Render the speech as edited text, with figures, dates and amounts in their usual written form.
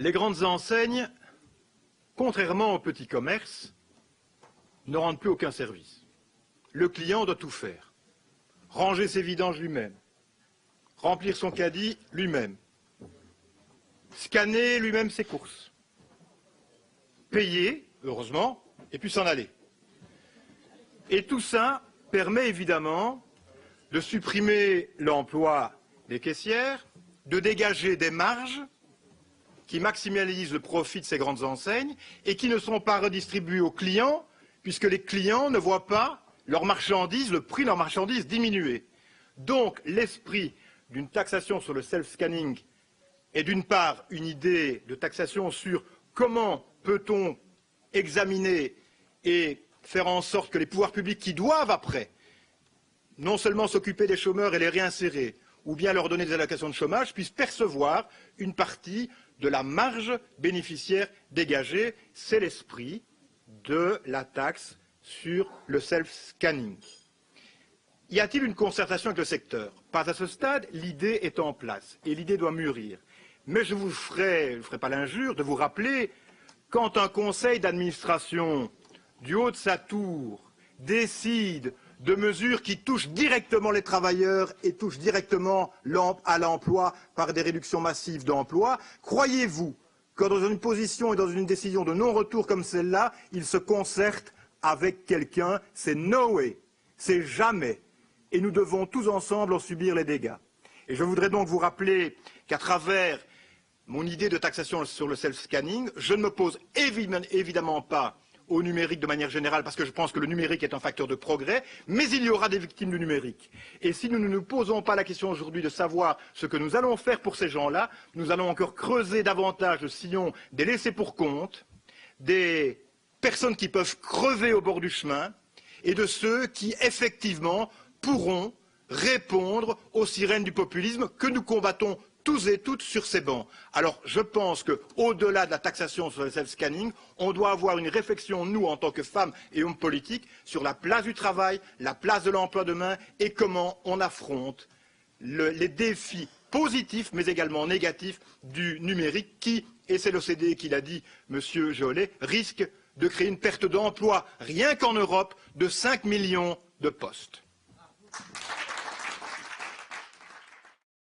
Les grandes enseignes, contrairement au petit commerce, ne rendent plus aucun service. Le client doit tout faire. Ranger ses vidanges lui-même, remplir son caddie lui-même, scanner lui-même ses courses, payer, heureusement, et puis s'en aller. Et tout ça permet évidemment de supprimer l'emploi des caissières, de dégager des marges qui maximalisent le profit de ces grandes enseignes et qui ne sont pas redistribuées aux clients, puisque les clients ne voient pas leurs marchandises, le prix de leurs marchandises diminuer. Donc l'esprit d'une taxation sur le self-scanning est d'une part une idée de taxation sur comment peut-on examiner et faire en sorte que les pouvoirs publics qui doivent après non seulement s'occuper des chômeurs et les réinsérer, ou bien leur donner des allocations de chômage, puissent percevoir une partie de la marge bénéficiaire dégagée. C'est l'esprit de la taxe sur le self-scanning. Y a-t-il une concertation avec le secteur? Pas à ce stade, l'idée est en place et l'idée doit mûrir. Mais je ne vous ferai pas l'injure de vous rappeler quand un conseil d'administration du haut de sa tour décide de mesures qui touchent directement les travailleurs et touchent directement à l'emploi par des réductions massives d'emplois, croyez-vous que dans une position et dans une décision de non-retour comme celle-là, il se concerte avec quelqu'un? C'est no way, c'est jamais. Et nous devons tous ensemble en subir les dégâts. Et je voudrais donc vous rappeler qu'à travers mon idée de taxation sur le self-scanning, je ne m'oppose évidemment pas au numérique de manière générale, parce que je pense que le numérique est un facteur de progrès, mais il y aura des victimes du numérique. Et si nous ne nous posons pas la question aujourd'hui de savoir ce que nous allons faire pour ces gens-là, nous allons encore creuser davantage le sillon des laissés pour compte, des personnes qui peuvent crever au bord du chemin, et de ceux qui, effectivement, pourront répondre aux sirènes du populisme que nous combattons tous et toutes sur ces bancs. Alors je pense qu'au-delà de la taxation sur le self-scanning, on doit avoir une réflexion, nous, en tant que femmes et hommes politiques, sur la place du travail, la place de l'emploi demain et comment on affronte les défis positifs mais également négatifs du numérique qui, et c'est l'OCDE qui l'a dit, Monsieur Jolet, risque de créer une perte d'emploi, rien qu'en Europe, de 5 millions de postes.